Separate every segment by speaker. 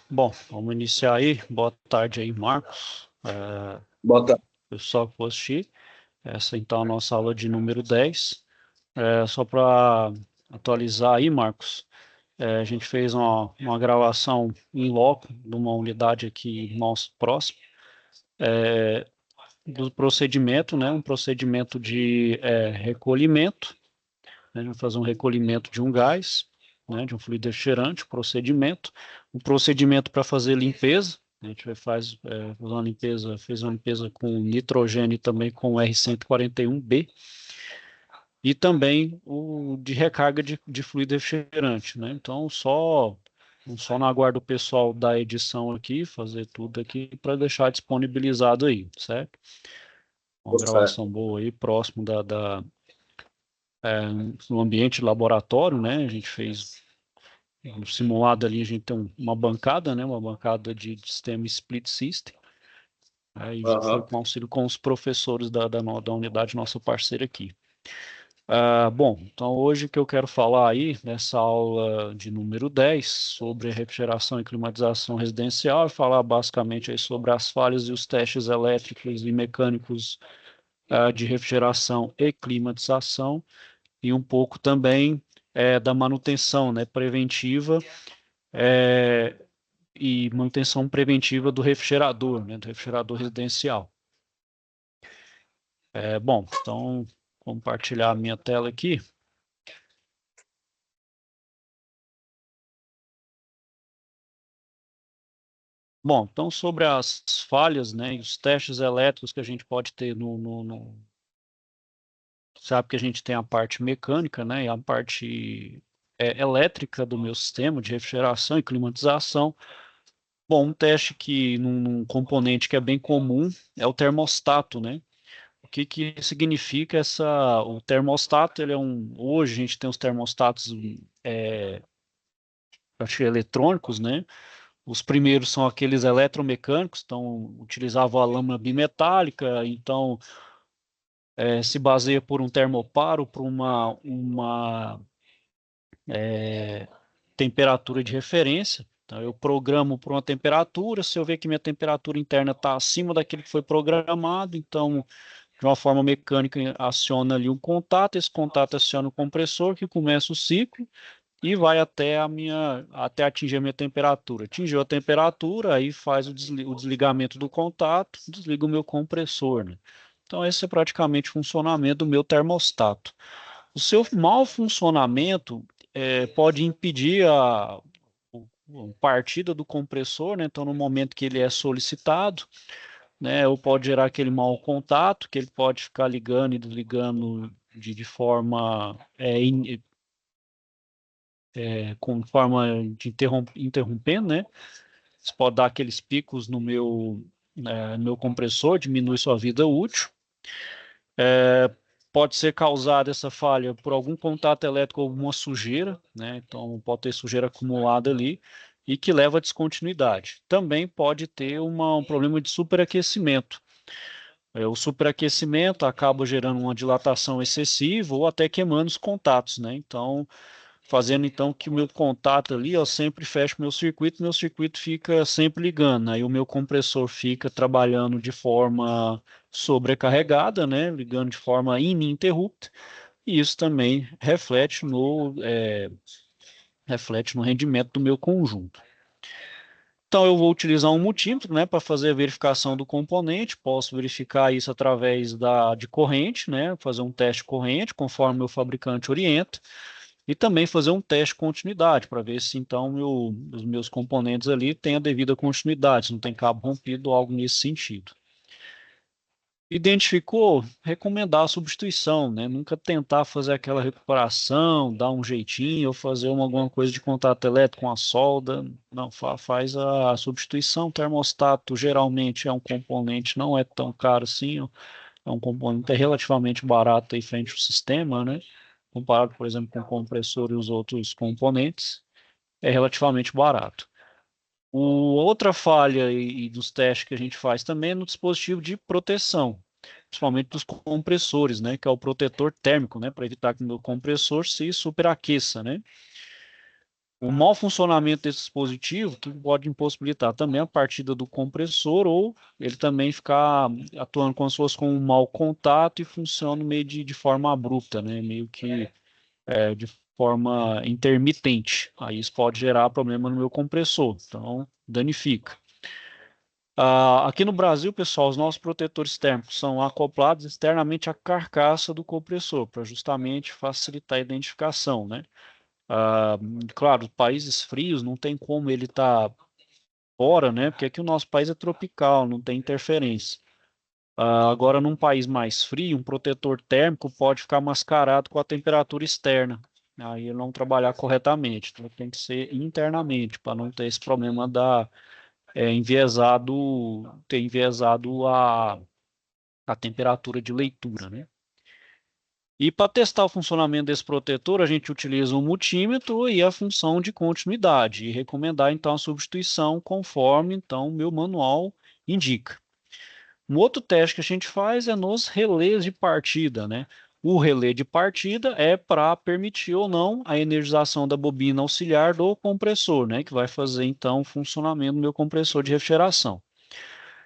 Speaker 1: Bom, vamos iniciar aí. Boa tarde aí, Marcos.
Speaker 2: Boa tarde.
Speaker 1: Pessoal que for assistir. Essa então é a nossa aula de número 10. Só para atualizar aí, Marcos, a gente fez uma gravação em loco de uma unidade aqui nosso próximo, do procedimento, né? Um procedimento de recolhimento. A gente vai fazer um recolhimento de um gás, né, de um fluido refrigerante, um procedimento para fazer limpeza. A gente fez uma limpeza com nitrogênio e também com R141B, e também o de recarga de fluido refrigerante, né? Então, só na guarda do pessoal da edição aqui, fazer tudo aqui para deixar disponibilizado aí, certo? Uma gravação boa aí, próximo no ambiente de laboratório, né? A gente fez no simulado ali, a gente tem uma bancada, né? Uma bancada de sistema split system. Aí foi com auxílio com os professores da unidade, nossa parceira aqui. Bom, então hoje que eu quero falar aí, nessa aula de número 10, sobre refrigeração e climatização residencial, e falar basicamente aí sobre as falhas e os testes elétricos e mecânicos de refrigeração e climatização, e um pouco também da manutenção, né, preventiva, e manutenção preventiva do refrigerador, né, do refrigerador residencial. Bom, então, compartilhar a minha tela aqui. Bom, então sobre as falhas, né, e os testes elétricos que a gente pode ter sabe que a gente tem a parte mecânica, né, e a parte elétrica do meu sistema de refrigeração e climatização. Bom, um teste que num componente que é bem comum é o termostato, né? O que significa o termostato? Ele hoje a gente tem os termostatos acho que eletrônicos, né? Os primeiros são aqueles eletromecânicos, então utilizavam a lâmina bimetálica, então se baseia por um termoparo, por uma temperatura de referência. Então, eu programo por uma temperatura, se eu ver que minha temperatura interna está acima daquele que foi programado, então, de uma forma mecânica, aciona ali um contato, esse contato aciona o compressor, que começa o ciclo, e vai até atingir a minha temperatura. Atingiu a temperatura, aí faz o desligamento do contato, desliga o meu compressor, né? Então, esse é praticamente o funcionamento do meu termostato. O seu mau funcionamento pode impedir a partida do compressor, né? Então, no momento que ele é solicitado, né, ou pode gerar aquele mau contato, que ele pode ficar ligando e desligando de forma com forma de interrompendo, né? Isso pode dar aqueles picos no meu compressor, diminui sua vida útil. Pode ser causada essa falha por algum contato elétrico ou alguma sujeira, né? Então pode ter sujeira acumulada ali e que leva à descontinuidade. Também pode ter um problema de superaquecimento. O superaquecimento acaba gerando uma dilatação excessiva ou até queimando os contatos, né? Então, fazendo então que o meu contato ali, eu sempre fecho meu circuito fica sempre ligando, aí o meu compressor fica trabalhando de forma sobrecarregada, né, ligando de forma ininterrupta, e isso também reflete no rendimento do meu conjunto. Então eu vou utilizar um multímetro, né, para fazer a verificação do componente. Posso verificar isso através de corrente, né, fazer um teste corrente conforme o meu fabricante orienta. E também fazer um teste de continuidade, para ver se então os meus componentes ali têm a devida continuidade, se não tem cabo rompido ou algo nesse sentido. Identificou, recomendar a substituição, né? Nunca tentar fazer aquela recuperação, dar um jeitinho, ou fazer alguma coisa de contato elétrico com a solda. Não, faz a substituição. O termostato geralmente é um componente, não é tão caro assim, é um componente relativamente barato aí frente ao sistema, né? Comparado, por exemplo, com o compressor e os outros componentes, é relativamente barato. Outra falha e dos testes que a gente faz também é no dispositivo de proteção, principalmente dos compressores, né, que é o protetor térmico, né, para evitar que o meu compressor se superaqueça, né. O mau funcionamento desse dispositivo que pode impossibilitar também a partida do compressor ou ele também ficar atuando como se fosse com um mau contato e funciona meio de forma abrupta, né? Meio que de forma intermitente. Aí isso pode gerar problema no meu compressor, então danifica. Aqui no Brasil, pessoal, os nossos protetores térmicos são acoplados externamente à carcaça do compressor, para justamente facilitar a identificação, né? Ah, claro, países frios não tem como ele estar fora, né? Porque aqui o nosso país é tropical, não tem interferência. Agora, num país mais frio, um protetor térmico pode ficar mascarado com a temperatura externa. Aí ele não trabalhar corretamente. Então tem que ser internamente, para não ter esse problema da ter enviesado a temperatura de leitura, né? E para testar o funcionamento desse protetor, a gente utiliza um multímetro e a função de continuidade e recomendar então a substituição conforme então o meu manual indica. Um outro teste que a gente faz é nos relés de partida, né? O relé de partida é para permitir ou não a energização da bobina auxiliar do compressor, né? Que vai fazer então o funcionamento do meu compressor de refrigeração.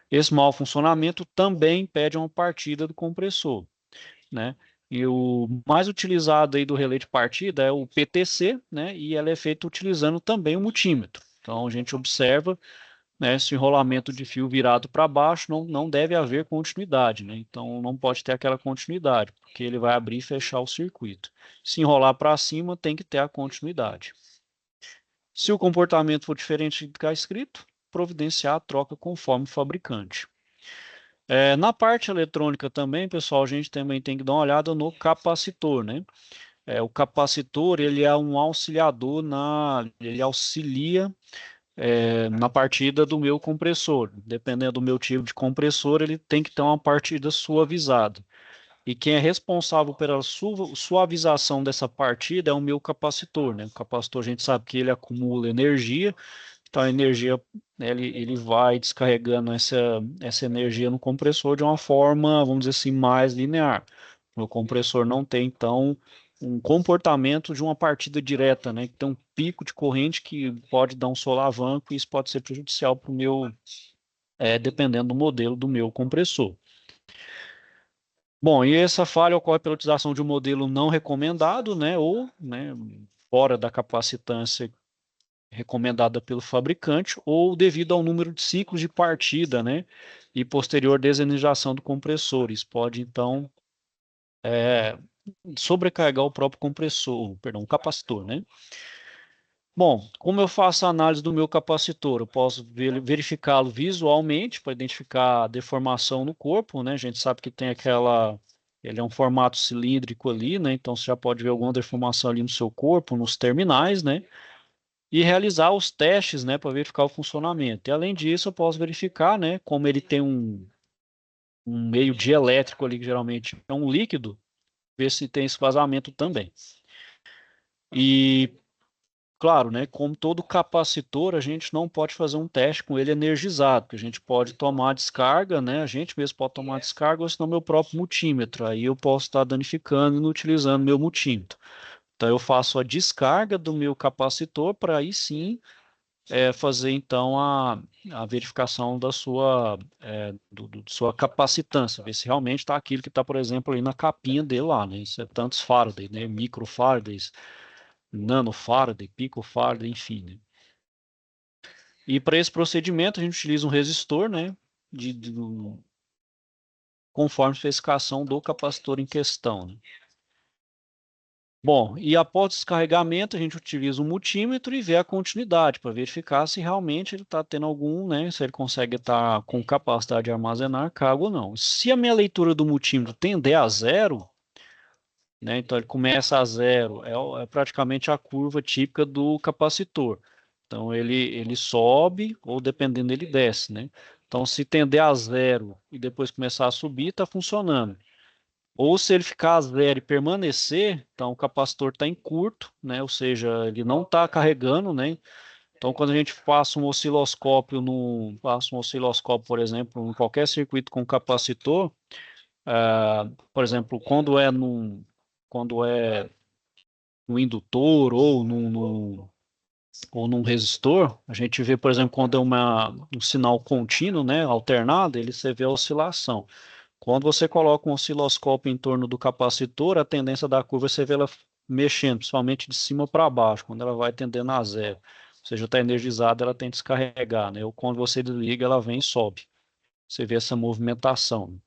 Speaker 1: Esse mau funcionamento também impede uma partida do compressor, né? E o mais utilizado aí do relé de partida é o PTC, né? E ela é feita utilizando também o multímetro. Então a gente observa, né, se o enrolamento de fio virado para baixo não deve haver continuidade, né? Então não pode ter aquela continuidade, porque ele vai abrir e fechar o circuito. Se enrolar para cima, tem que ter a continuidade. Se o comportamento for diferente do que está escrito, providenciar a troca conforme o fabricante. Na parte eletrônica também, pessoal, a gente também tem que dar uma olhada no capacitor, né? O capacitor, ele é um auxiliador ele auxilia na partida do meu compressor. Dependendo do meu tipo de compressor, ele tem que ter uma partida suavizada. E quem é responsável pela suavização dessa partida é o meu capacitor, né? O capacitor, a gente sabe que ele acumula energia, então a energia, né, ele vai descarregando essa energia no compressor de uma forma, vamos dizer assim, mais linear. O compressor não tem, então, um comportamento de uma partida direta, né? Tem um pico de corrente que pode dar um solavanco e isso pode ser prejudicial para o meu, dependendo do modelo do meu compressor. Bom, e essa falha ocorre pela utilização de um modelo não recomendado, né? Ou, né, fora da capacitância recomendada pelo fabricante ou devido ao número de ciclos de partida, né, e posterior desenergização do compressor. Isso pode, então, é, sobrecarregar o próprio compressor, perdão, o capacitor, né? Bom, como eu faço a análise do meu capacitor? Eu posso verificá-lo visualmente para identificar a deformação no corpo, né? A gente sabe que tem ele é um formato cilíndrico ali, né? Então você já pode ver alguma deformação ali no seu corpo, nos terminais, né? E realizar os testes, né, para verificar o funcionamento. E além disso, eu posso verificar, né, como ele tem um meio dielétrico ali, que geralmente é um líquido, ver se tem esse vazamento também. E, claro, né, como todo capacitor, a gente não pode fazer um teste com ele energizado, porque a gente pode tomar descarga, né, a gente mesmo pode tomar descarga, ou senão meu próprio multímetro. Aí eu posso estar danificando e não utilizando meu multímetro. Então eu faço a descarga do meu capacitor para aí sim fazer então a verificação da sua, sua capacitância, ver se realmente está aquilo que está, por exemplo, ali na capinha dele lá, né? Isso é tantos Faraday, né? Microfaraday, nanofaraday, picofaraday, enfim, né? E para esse procedimento a gente utiliza um resistor, né? Conforme a especificação do capacitor em questão, né? Bom, e após o descarregamento, a gente utiliza um multímetro e vê a continuidade para verificar se realmente ele está tendo algum, né? Se ele consegue estar com capacidade de armazenar carga ou não. Se a minha leitura do multímetro tender a zero, né? Então ele começa a zero, é praticamente a curva típica do capacitor. Então ele sobe ou dependendo ele desce, né? Então se tender a zero e depois começar a subir, está funcionando. Ou se ele ficar a zero e permanecer, então o capacitor está em curto, né? Ou seja, ele não está carregando, né? Então, quando a gente passa um osciloscópio, por exemplo, em qualquer circuito com capacitor, por exemplo, quando é no indutor ou ou num resistor, a gente vê, por exemplo, quando é um sinal contínuo, né, alternado, você vê a oscilação. Quando você coloca um osciloscópio em torno do capacitor, a tendência da curva você vê ela mexendo, principalmente de cima para baixo, quando ela vai tendendo a zero. Ou seja, está energizada, ela tem que descarregar, né? Ou quando você desliga, ela vem e sobe. Você vê essa movimentação.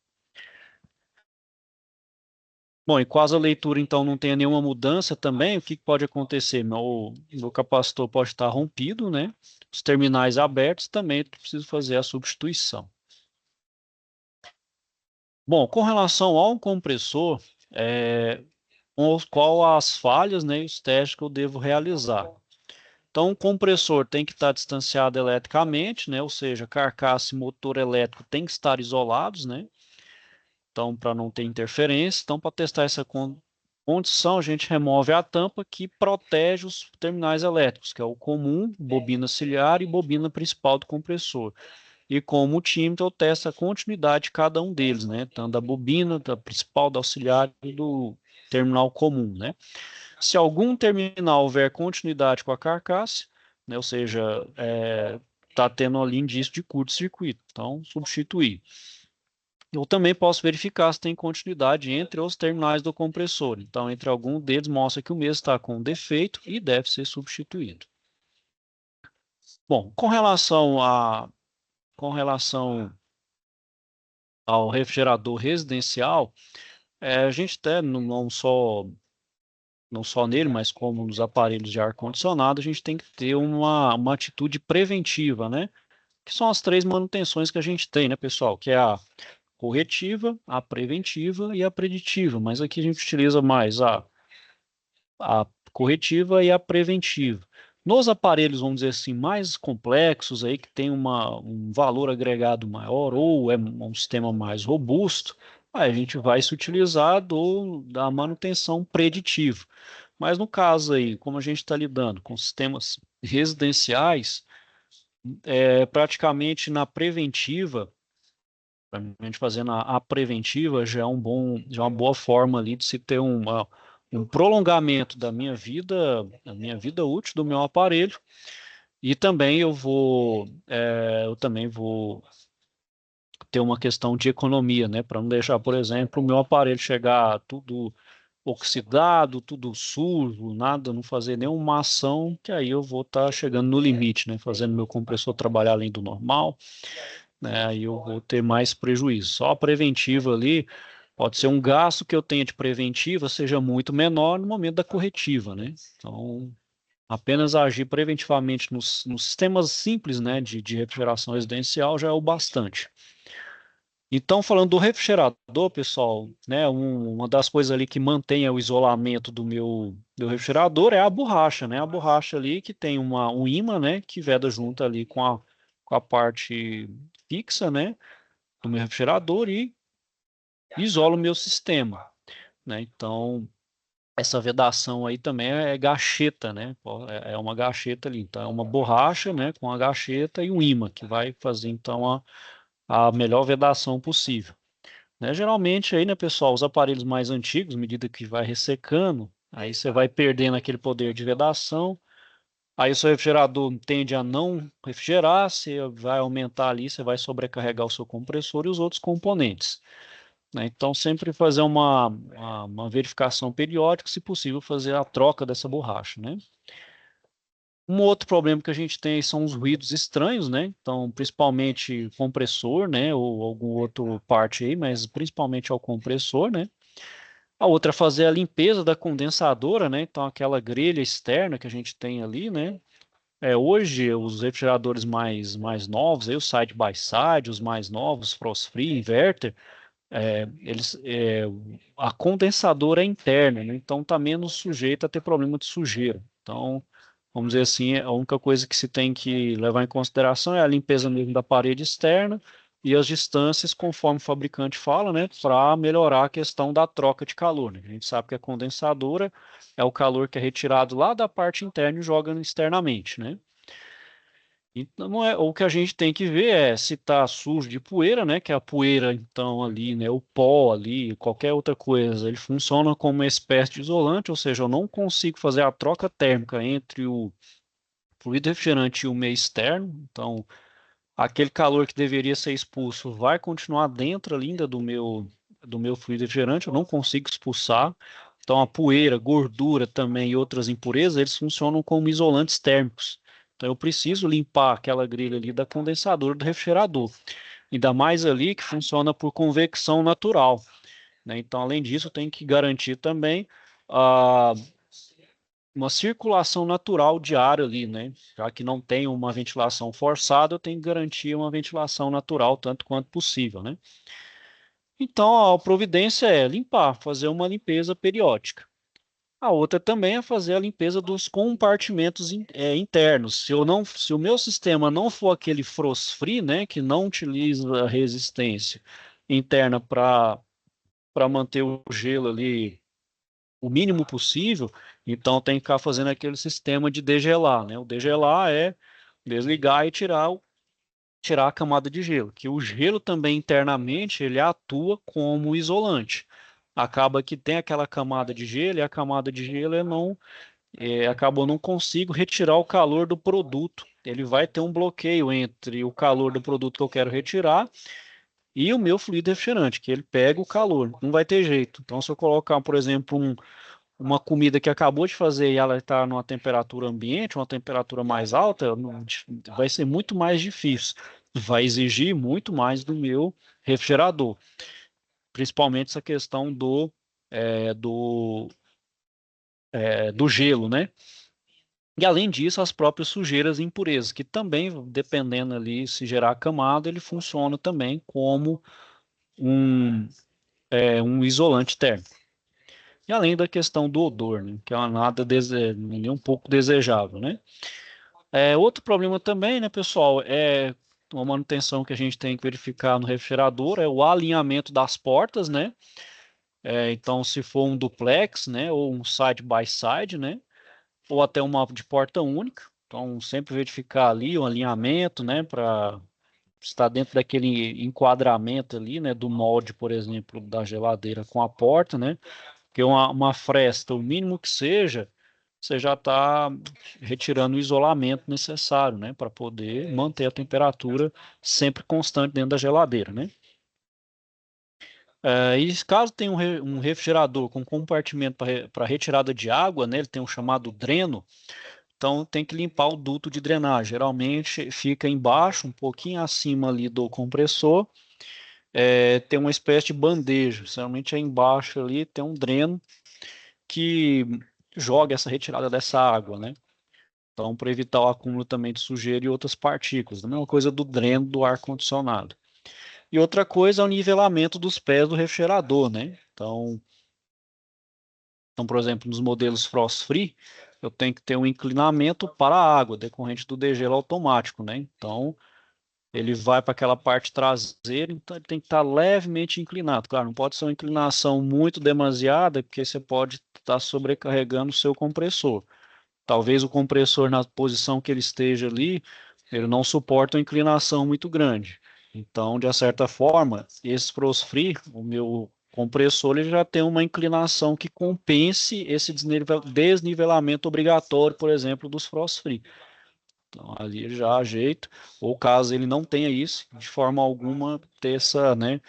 Speaker 1: Bom, e caso a leitura então não tenha nenhuma mudança também, o que pode acontecer? Meu capacitor pode estar rompido, né? Os terminais abertos também eu preciso fazer a substituição. Bom, com relação ao compressor, qual as falhas, né, e os testes que eu devo realizar. Então, o compressor tem que estar distanciado eletricamente, né, ou seja, carcaça e motor elétrico tem que estar isolados, né, então, para não ter interferência. Então, para testar essa condição, a gente remove a tampa que protege os terminais elétricos, que é o comum, bobina ciliar e bobina principal do compressor. E com o multímetro eu testo a continuidade de cada um deles, né? Tanto da bobina, da principal, da auxiliar e do terminal comum, né? Se algum terminal houver continuidade com a carcaça, né? Ou seja, está tendo ali indício de curto-circuito, então substituir. Eu também posso verificar se tem continuidade entre os terminais do compressor. Então, entre algum deles mostra que o mesmo está com defeito e deve ser substituído. Bom, com relação ao refrigerador residencial, a gente até não só nele, mas como nos aparelhos de ar-condicionado, a gente tem que ter uma atitude preventiva, né? Que são as três manutenções que a gente tem, né, pessoal? Que é a corretiva, a preventiva e a preditiva. Mas aqui a gente utiliza mais a corretiva e a preventiva. Nos aparelhos, vamos dizer assim, mais complexos aí, que tem um valor agregado maior ou é um sistema mais robusto, aí a gente vai se utilizar da manutenção preditiva. Mas no caso aí, como a gente está lidando com sistemas residenciais, praticamente na preventiva, a gente fazendo a preventiva já é uma boa forma ali de se ter um prolongamento da minha vida útil do meu aparelho. E também eu também vou ter uma questão de economia, né? Para não deixar, por exemplo, o meu aparelho chegar tudo oxidado, tudo sujo, nada, não fazer nenhuma ação, que aí eu vou estar chegando no limite, né? Fazendo meu compressor trabalhar além do normal, né? Aí eu vou ter mais prejuízo. Só a preventiva ali pode ser um gasto que eu tenha de preventiva seja muito menor no momento da corretiva, né? Então, apenas agir preventivamente nos sistemas simples, né, de refrigeração residencial já é o bastante. Então, falando do refrigerador, pessoal, né, uma das coisas ali que mantém o isolamento do refrigerador é a borracha, né? A borracha ali que tem um ímã, né, que veda junto ali com a parte fixa, né, do meu refrigerador e isola o meu sistema, né? Então, essa vedação aí também é gacheta, né? Pô, é uma gacheta ali. Então, é uma borracha, né, com a gacheta e um ímã, que vai fazer, então, a melhor vedação possível. Né? Geralmente, aí, né, pessoal, os aparelhos mais antigos, à medida que vai ressecando, aí você vai perdendo aquele poder de vedação, aí o seu refrigerador tende a não refrigerar, você vai aumentar ali, você vai sobrecarregar o seu compressor e os outros componentes, né? Então, sempre fazer uma verificação periódica, se possível, fazer a troca dessa borracha, né? Um outro problema que a gente tem são os ruídos estranhos, né? Então, principalmente compressor, né? Ou algum outro parte aí, mas principalmente ao compressor, né? A outra é fazer a limpeza da condensadora, né? Então, aquela grelha externa que a gente tem ali, né? Hoje, os refrigeradores mais novos, aí, o side by side, os mais novos, frost free, inverter, a condensadora é interna, né? Então está menos sujeito a ter problema de sujeira. Então, vamos dizer assim, a única coisa que se tem que levar em consideração é a limpeza mesmo da parede externa e as distâncias, conforme o fabricante fala, né, para melhorar a questão da troca de calor, né? A gente sabe que a condensadora é o calor que é retirado lá da parte interna e joga externamente, né? Então, não é, o que a gente tem que ver é se está sujo de poeira, né? Que é a poeira, então, ali, né? O pó ali, qualquer outra coisa, ele funciona como uma espécie de isolante, ou seja, eu não consigo fazer a troca térmica entre o fluido refrigerante e o meio externo. Então, aquele calor que deveria ser expulso vai continuar dentro ainda do meu fluido refrigerante, eu não consigo expulsar. Então, a poeira, gordura também e outras impurezas, eles funcionam como isolantes térmicos. Então, eu preciso limpar aquela grelha ali da condensadora do refrigerador. Ainda mais ali que funciona por convecção natural, né? Então, além disso, eu tenho que garantir também ah, uma circulação natural de ar ali, né? Já que não tem uma ventilação forçada, eu tenho que garantir uma ventilação natural tanto quanto possível, né? Então, a providência é limpar, fazer uma limpeza periódica. A outra também é fazer a limpeza dos compartimentos internos. Se o meu sistema não for aquele frost-free, né, que não utiliza a resistência interna para manter o gelo ali o mínimo possível, então tem que ficar fazendo aquele sistema de degelar, né? O degelar é desligar e tirar a camada de gelo, que o gelo também internamente ele atua como isolante. Acaba que tem aquela camada de gelo e a camada de gelo acaba eu não consigo retirar o calor do produto. Ele vai ter um bloqueio entre o calor do produto que eu quero retirar e o meu fluido refrigerante, que ele pega o calor, não vai ter jeito. Então, se eu colocar, por exemplo, uma comida que acabou de fazer e ela está numa temperatura ambiente, uma temperatura mais alta, vai ser muito mais difícil. Vai exigir muito mais do meu refrigerador, principalmente essa questão do gelo, né? E além disso, as próprias sujeiras e impurezas, que também, dependendo ali se gerar camada, ele funciona também como um, um isolante térmico. E além da questão do odor, né, que é uma nada nem um pouco desejável, né? Outro problema também, né, pessoal, é uma manutenção que a gente tem que verificar no refrigerador, é o alinhamento das portas, né? Então, se for um duplex, né, ou um side by side, né, ou até uma de porta única, então sempre verificar ali o alinhamento, né, para estar dentro daquele enquadramento ali, né, do molde, por exemplo, da geladeira com a porta, né? Porque uma fresta, o mínimo que seja, você já está retirando o isolamento necessário, né, para poder manter a temperatura sempre constante dentro da geladeira, né? E caso tenha um refrigerador com compartimento para retirada de água, né, ele tem um chamado dreno, então tem que limpar o duto de drenagem. Geralmente fica embaixo, um pouquinho acima ali do compressor, tem uma espécie de bandeja. Geralmente é embaixo ali, tem um dreno que joga essa retirada dessa água, né? Então, para evitar o acúmulo também de sujeira e outras partículas. A mesma coisa do dreno do ar-condicionado. E outra coisa é o nivelamento dos pés do refrigerador, né? Então, por exemplo, nos modelos Frost Free, eu tenho que ter um inclinamento para a água, decorrente do degelo automático, né? Então, ele vai para aquela parte traseira, então ele tem que estar levemente inclinado. Claro, não pode ser uma inclinação muito demasiada, porque você pode estar sobrecarregando o seu compressor. Talvez o compressor, na posição que ele esteja ali, ele não suporta uma inclinação muito grande. Então, de certa forma, esse Frost Free, o meu compressor, ele já tem uma inclinação que compense esse desnivelamento obrigatório, por exemplo, dos Frost Free. Então, ali ele já ajeita, ou caso ele não tenha isso, de forma alguma, ter essa, né,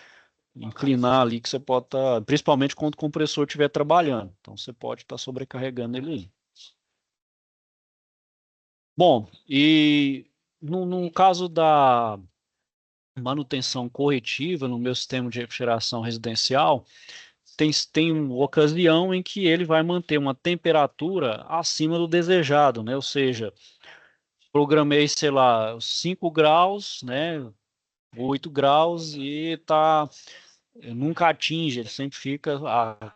Speaker 1: inclinar ali que você pode estar, principalmente quando o compressor estiver trabalhando. Então, você pode estar sobrecarregando ele aí. Bom, e no caso da manutenção corretiva no meu sistema de refrigeração residencial, tem uma ocasião em que ele vai manter uma temperatura acima do desejado, né? Ou seja, programei, sei lá, 5 graus, né? 8 graus e nunca atinge, ele sempre fica,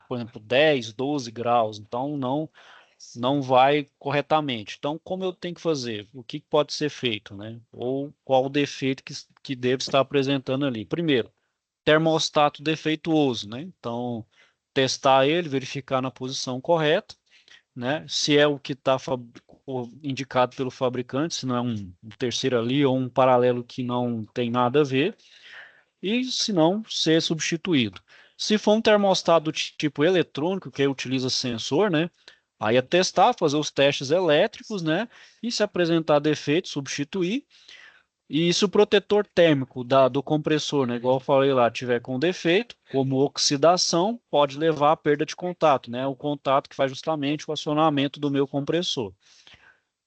Speaker 1: por exemplo, 10, 12 graus, então não vai corretamente. Então, como eu tenho que fazer? O que pode ser feito, né? Ou qual o defeito que deve estar apresentando ali? Primeiro, termostato defeituoso, né? Então, testar ele, verificar na posição correta, né? Se é o que está indicado pelo fabricante, se não é um terceiro ali ou um paralelo que não tem nada a ver, e se não, ser substituído. Se for um termostato do tipo eletrônico, que utiliza sensor, né? Aí é testar, fazer os testes elétricos, né? E se apresentar defeito, substituir. E se o protetor térmico do compressor, né, igual eu falei lá, tiver com defeito, como oxidação, pode levar à perda de contato, né? O contato que faz justamente o acionamento do meu compressor,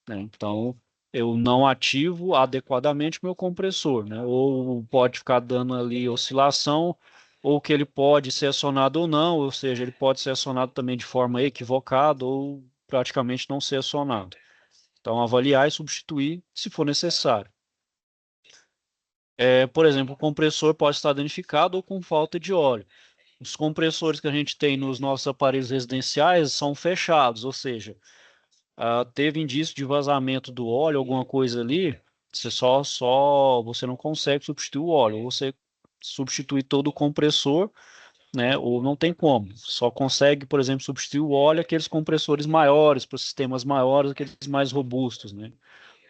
Speaker 1: né? Então, eu não ativo adequadamente o meu compressor, né? Ou pode ficar dando ali oscilação, ou que ele pode ser acionado ou não, ou seja, ele pode ser acionado também de forma equivocada ou praticamente não ser acionado. Então, avaliar e substituir se for necessário. Por exemplo, o compressor pode estar danificado ou com falta de óleo. Os compressores que a gente tem nos nossos aparelhos residenciais são fechados, ou seja, teve indício de vazamento do óleo, alguma coisa ali, você não consegue substituir o óleo, ou você substitui todo o compressor, né? Ou não tem como. Só consegue, por exemplo, substituir o óleo aqueles compressores maiores, para sistemas maiores, aqueles mais robustos, né?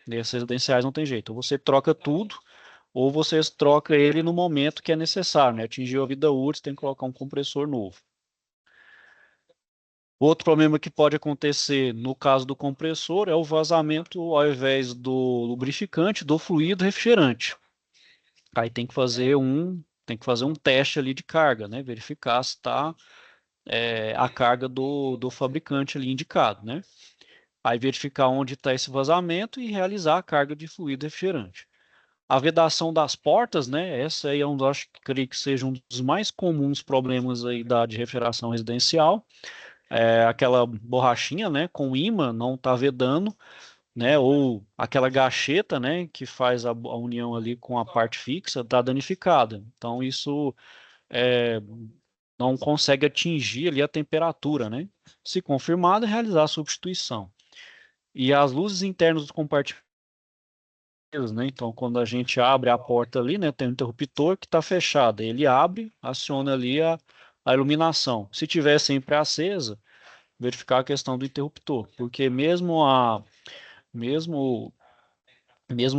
Speaker 1: Nesses residenciais não tem jeito. Ou você troca tudo, ou você troca ele no momento que é necessário, né? Atingiu a vida útil, tem que colocar um compressor novo. Outro problema que pode acontecer no caso do compressor é o vazamento, ao invés do lubrificante, do fluido refrigerante. Aí tem que fazer um teste ali de carga, né? Verificar se está a carga do fabricante ali indicado, né? Aí verificar onde está esse vazamento e realizar a carga de fluido refrigerante. A vedação das portas, né? Essa aí é acho que creio que seja um dos mais comuns problemas aí de refrigeração residencial. Aquela borrachinha, né, com ímã não está vedando, né, ou aquela gacheta, né, que faz a união ali com a parte fixa, está danificada. Então isso é, não consegue atingir ali a temperatura, né? Se confirmado, realizar a substituição. E as luzes internas dos compartimentos, né? Então, quando a gente abre a porta ali, né, tem um interruptor que está fechado. Ele abre, aciona ali a iluminação. Se tiver sempre acesa, verificar a questão do interruptor, porque mesmo mesmo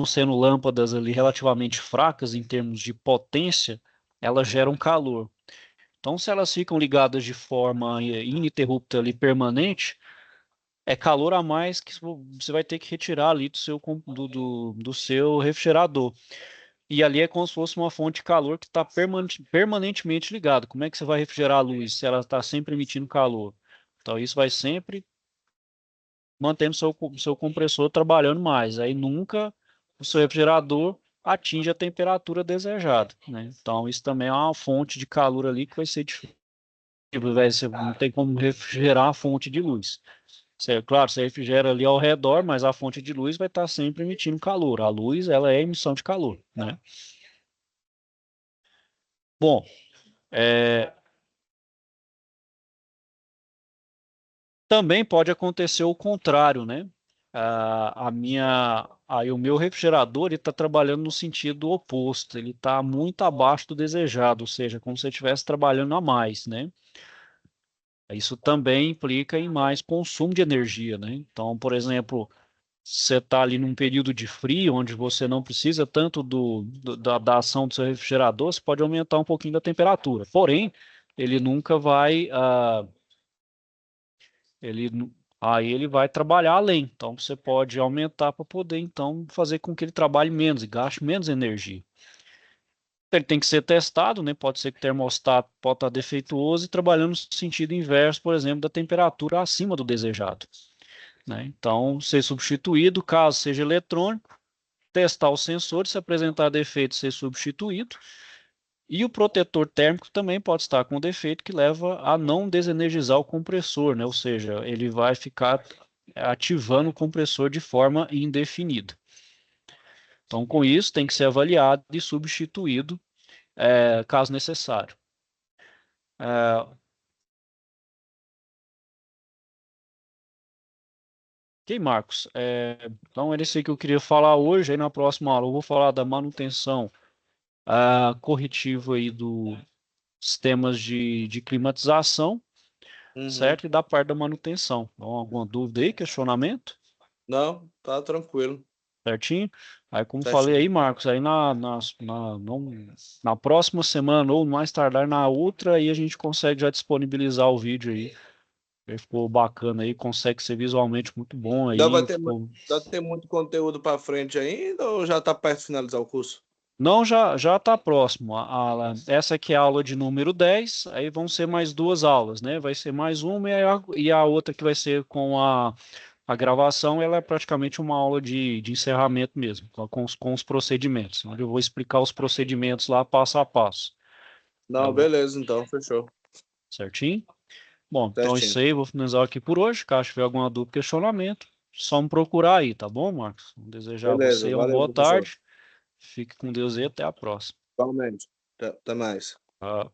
Speaker 1: sendo lâmpadas ali relativamente fracas em termos de potência, elas geram calor. Então, se elas ficam ligadas de forma ininterrupta ali permanente, é calor a mais que você vai ter que retirar ali do seu refrigerador. E ali é como se fosse uma fonte de calor que está permanentemente ligada. Como é que você vai refrigerar a luz se ela está sempre emitindo calor? Então, isso vai sempre mantendo seu compressor trabalhando mais. Aí nunca o seu refrigerador atinge a temperatura desejada, né? Então, isso também é uma fonte de calor ali que vai ser difícil. Você não tem como refrigerar a fonte de luz. Claro, você refrigera ali ao redor, mas a fonte de luz vai estar sempre emitindo calor. A luz, ela é emissão de calor, né? Bom, é, também pode acontecer o contrário, né? Aí o meu refrigerador está trabalhando no sentido oposto. Ele está muito abaixo do desejado, ou seja, como se ele estivesse trabalhando a mais, né? Isso também implica em mais consumo de energia, né? Então, por exemplo, você está ali num período de frio, onde você não precisa tanto da ação do seu refrigerador, você pode aumentar um pouquinho da temperatura. Porém, ele nunca vai, ele, nu- aí ele vai trabalhar além. Então, você pode aumentar para poder, então, fazer com que ele trabalhe menos e gaste menos energia. Ele tem que ser testado, né? Pode ser que o termostato pode estar defeituoso e trabalhando no sentido inverso, por exemplo, da temperatura acima do desejado, né? Então, ser substituído, caso seja eletrônico, testar os sensores, se apresentar defeito, ser substituído. E o protetor térmico também pode estar com defeito que leva a não desenergizar o compressor, né? Ou seja, ele vai ficar ativando o compressor de forma indefinida. Então, com isso, tem que ser avaliado e substituído, caso necessário. É, ok, Marcos. Então, era isso aí que eu queria falar hoje. Aí na próxima aula eu vou falar da manutenção corretiva aí dos sistemas de climatização,
Speaker 2: Uhum.
Speaker 1: certo? E da parte da manutenção. Então, alguma dúvida aí, questionamento?
Speaker 2: Não, tá tranquilo.
Speaker 1: Certinho? Aí, como falei
Speaker 2: Certinho.
Speaker 1: aí, Marcos, aí na próxima semana ou mais tardar na outra, aí a gente consegue já disponibilizar o vídeo aí Ele ficou bacana aí, consegue ser visualmente muito bom
Speaker 2: Ainda vai
Speaker 1: aí.
Speaker 2: ter, ainda tem muito conteúdo para frente ainda ou já está perto de finalizar o curso?
Speaker 1: Não, já está próximo. Essa aqui é a aula de número 10. Aí vão ser mais duas aulas, né? Vai ser mais uma e a outra que vai ser com a gravação, ela é praticamente uma aula de encerramento mesmo, com os procedimentos, onde eu vou explicar os procedimentos lá passo a passo.
Speaker 2: Não, beleza, então, fechou.
Speaker 1: Certinho? Bom, então
Speaker 2: Certinho.
Speaker 1: isso aí, vou finalizar aqui por hoje. Caso tiver alguma dúvida, questionamento, só me procurar aí, tá bom, Marcos? Vou desejar a
Speaker 2: Beleza,
Speaker 1: você uma
Speaker 2: valeu,
Speaker 1: boa
Speaker 2: professor.
Speaker 1: tarde. Fique com Deus e até a próxima.
Speaker 2: Igualmente. Até mais.
Speaker 1: Ah.